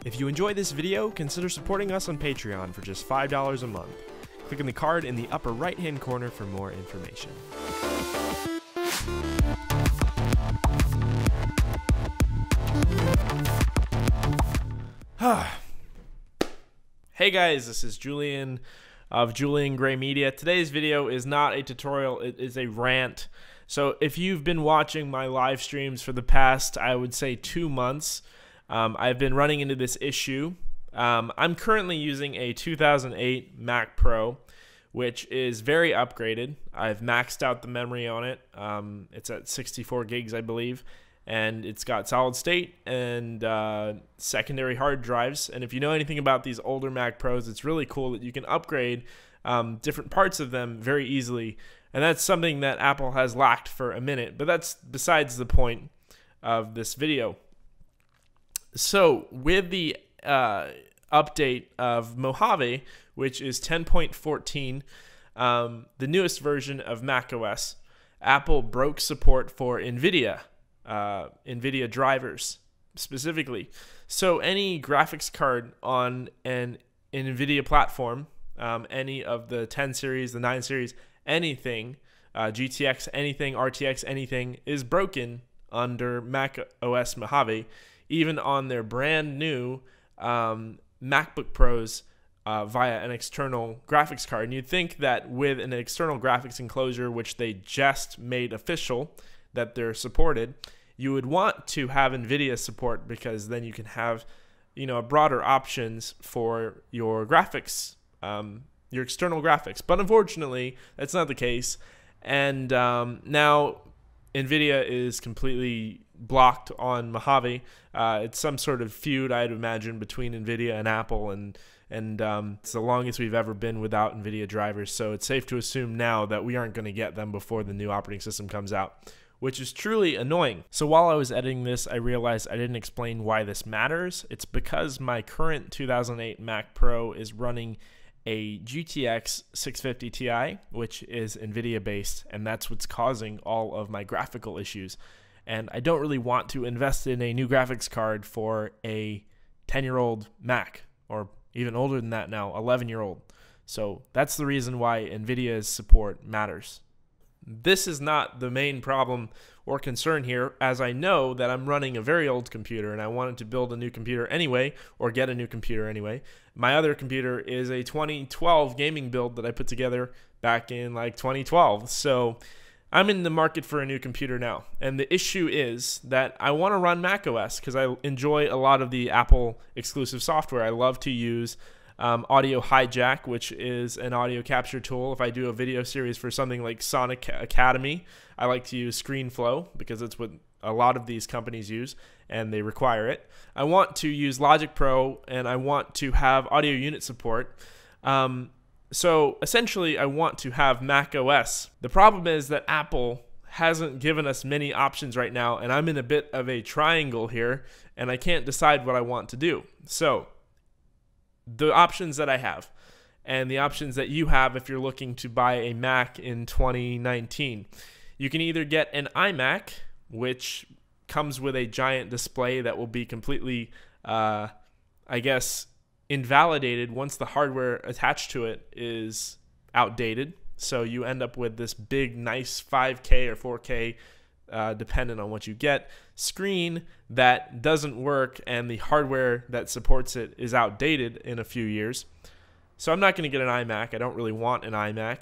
If you enjoyed this video, consider supporting us on Patreon for just $5 a month. Click on the card in the upper right-hand corner for more information. Hey guys, this is Julian of Julian Gray Media. Today's video is not a tutorial, it is a rant. So if you've been watching my live streams for the past, I would say 2 months, I've been running into this issue. I'm currently using a 2008 Mac Pro, which is very upgraded. I've maxed out the memory on it. It's at 64 gigs, I believe. And it's got solid state and secondary hard drives. And if you know anything about these older Mac Pros, it's really cool that you can upgrade different parts of them very easily. And that's something that Apple has lacked for a minute, but that's besides the point of this video. So with the update of Mojave, which is 10.14, the newest version of macOS, Apple broke support for Nvidia drivers specifically. So any graphics card on an Nvidia platform, any of the 10 series, the 9 series, anything, GTX, anything, RTX, anything is broken under macOS Mojave, even on their brand new MacBook Pros via an external graphics card. And you'd think that with an external graphics enclosure, which they just made official that they're supported, you would want to have Nvidia support, because then you can have, broader options for your graphics, your external graphics. But unfortunately, that's not the case. And now Nvidia is completely blocked on Mojave. It's some sort of feud, I'd imagine, between Nvidia and Apple, and it's the longest we've ever been without Nvidia drivers. So it's safe to assume now that we aren't going to get them before the new operating system comes out, which is truly annoying. So while I was editing this, I realized I didn't explain why this matters. It's because my current 2008 Mac Pro is running a GTX 650 Ti, which is Nvidia based, and that's what's causing all of my graphical issues. And I don't really want to invest in a new graphics card for a 10-year-old Mac, or even older than that now, 11-year-old. So that's the reason why Nvidia's support matters. This is not the main problem or concern here, as I know that I'm running a very old computer and I wanted to build a new computer anyway, or get a new computer anyway. My other computer is a 2012 gaming build that I put together back in like 2012. So I'm in the market for a new computer now. And the issue is that I want to run macOS because I enjoy a lot of the Apple exclusive software. I love to use Audio Hijack, which is an audio capture tool. If I do a video series for something like Sonic Academy, I like to use ScreenFlow because it's what a lot of these companies use and they require it. I want to use Logic Pro, and I want to have audio unit support. So essentially I want to have Mac OS. The problem is that Apple hasn't given us many options right now, and I'm in a bit of a triangle here and I can't decide what I want to do. So the options that I have, and the options that you have if you're looking to buy a Mac in 2019, you can either get an iMac, which comes with a giant display that will be completely, I guess, invalidated once the hardware attached to it is outdated. So you end up with this big, nice 5K or 4K, depending on what you get, screen that doesn't work, and the hardware that supports it is outdated in a few years. So I'm not going to get an iMac. I don't really want an iMac.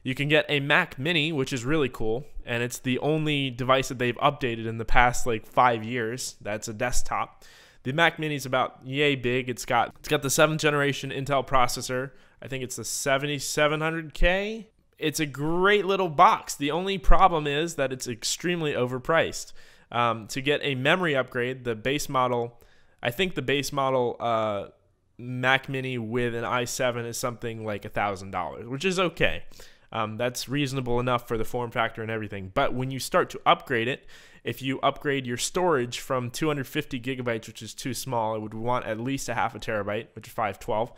You can get a Mac Mini, which is really cool, and it's the only device that they've updated in the past like 5 years. That's a desktop. The Mac Mini is about yay big. It's got the 7th generation Intel processor. I think it's the 7700K. It's a great little box. The only problem is that it's extremely overpriced. To get a memory upgrade, the base model, I think the base model Mac Mini with an i7 is something like $1,000, which is okay. That's reasonable enough for the form factor and everything. But when you start to upgrade it, if you upgrade your storage from 250 gigabytes, which is too small, it would want at least a half a terabyte, which is 512.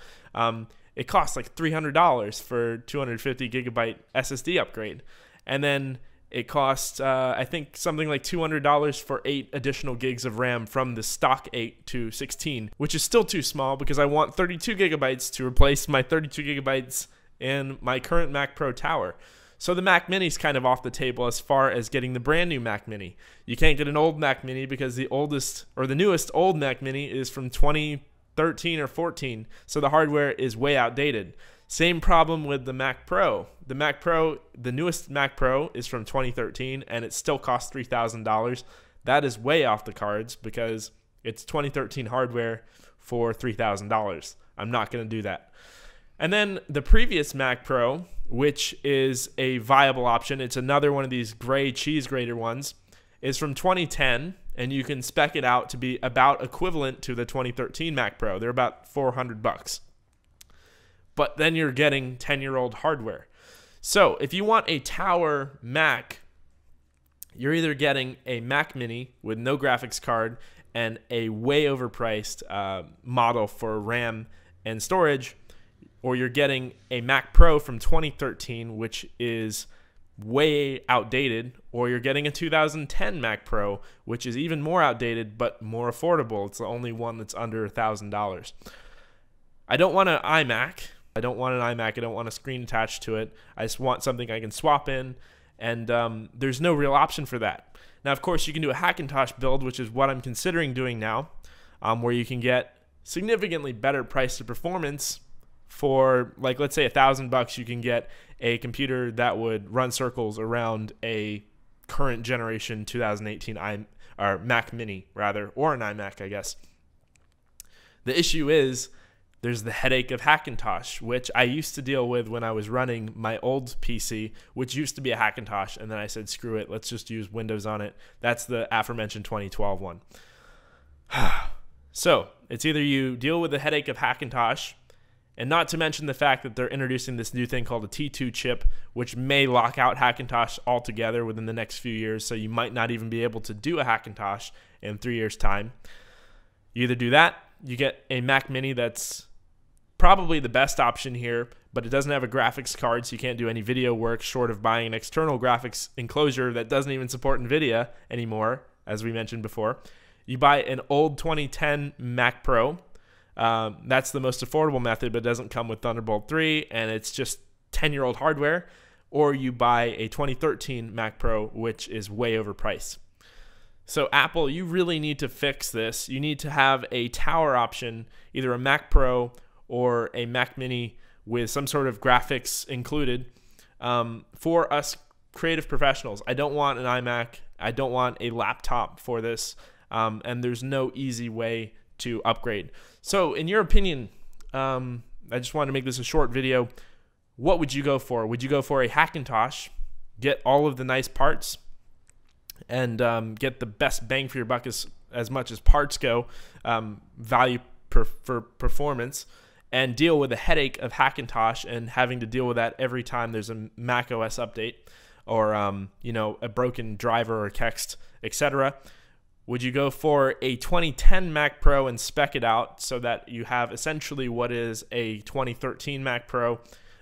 It costs like $300 for 250 gigabyte SSD upgrade. And then It costs, I think, something like $200 for 8 additional gigs of RAM from the stock 8 to 16, which is still too small because I want 32 gigabytes to replace my 32 gigabytes in my current Mac Pro tower. So the Mac Mini is kind of off the table as far as getting the brand new Mac Mini. You can't get an old Mac Mini because the oldest or the newest old Mac Mini is from 2013 or 14, so the hardware is way outdated. Same problem with the Mac Pro. The Mac Pro, the newest Mac Pro is from 2013 and it still costs $3,000. That is way off the cards because it's 2013 hardware for $3,000. I'm not going to do that. And then the previous Mac Pro, which is a viable option, it's another one of these gray cheese grater ones, is from 2010, and you can spec it out to be about equivalent to the 2013 Mac Pro. They're about $400. But then you're getting 10-year-old hardware. So if you want a tower Mac, you're either getting a Mac Mini with no graphics card and a way overpriced model for RAM and storage, or you're getting a Mac Pro from 2013, which is way outdated, or you're getting a 2010 Mac Pro, which is even more outdated but more affordable. It's the only one that's under $1,000. I don't want an iMac. I don't want a screen attached to it. I just want something I can swap in, and there's no real option for that. Now, of course, you can do a Hackintosh build, which is what I'm considering doing now, where you can get significantly better price to performance for, like, let's say $1,000. You can get a computer that would run circles around a current generation 2018 Mac Mini, rather, or an iMac, I guess. The issue is, there's the headache of Hackintosh, which I used to deal with when I was running my old PC, which used to be a Hackintosh, and then I said, screw it, let's just use Windows on it. That's the aforementioned 2012 one. So it's either you deal with the headache of Hackintosh, and not to mention the fact that they're introducing this new thing called a T2 chip, which may lock out Hackintosh altogether within the next few years, so you might not even be able to do a Hackintosh in 3 years' time. You either do that, you get a Mac Mini that's probably the best option here, but it doesn't have a graphics card, so you can't do any video work short of buying an external graphics enclosure that doesn't even support Nvidia anymore, as we mentioned before. You buy an old 2010 Mac Pro. That's the most affordable method, but it doesn't come with Thunderbolt 3, and it's just 10-year-old hardware. Or you buy a 2013 Mac Pro, which is way overpriced. So Apple, you really need to fix this. You need to have a tower option, either a Mac Pro or a Mac Mini with some sort of graphics included for us creative professionals. I don't want an iMac. I don't want a laptop for this, and there's no easy way to upgrade. So in your opinion, I just wanted to make this a short video. What would you go for? Would you go for a Hackintosh, get all of the nice parts, and get the best bang for your buck as much as parts go, value for performance, and deal with the headache of Hackintosh and having to deal with that every time there's a Mac OS update or you know, a broken driver or text, etc.? Would you go for a 2010 Mac Pro and spec it out so that you have essentially what is a 2013 Mac Pro?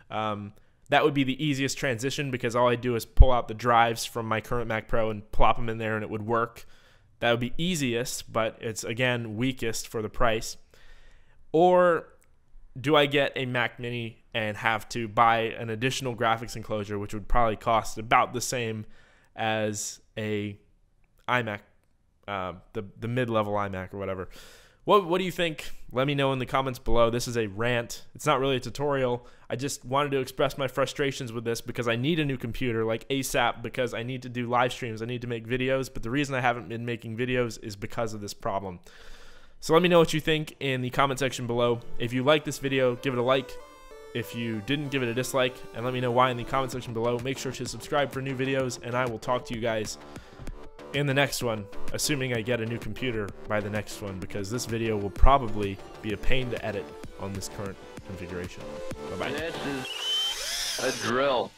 That would be the easiest transition because all I do is pull out the drives from my current Mac Pro and plop them in there and it would work. That would be easiest, but it's, again, weakest for the price. Or do I get a Mac Mini and have to buy an additional graphics enclosure, which would probably cost about the same as a iMac, the mid-level iMac or whatever? What do you think? Let me know in the comments below. This is a rant. It's not really a tutorial. I just wanted to express my frustrations with this because I need a new computer like ASAP because I need to do live streams. I need to make videos, but the reason I haven't been making videos is because of this problem. So let me know what you think in the comment section below. If you like this video, give it a like. If you didn't, give it a dislike, and let me know why in the comment section below. Make sure to subscribe for new videos, and I will talk to you guys in the next one, assuming I get a new computer by the next one, because this video will probably be a pain to edit on this current configuration. Bye-bye. This is a drill.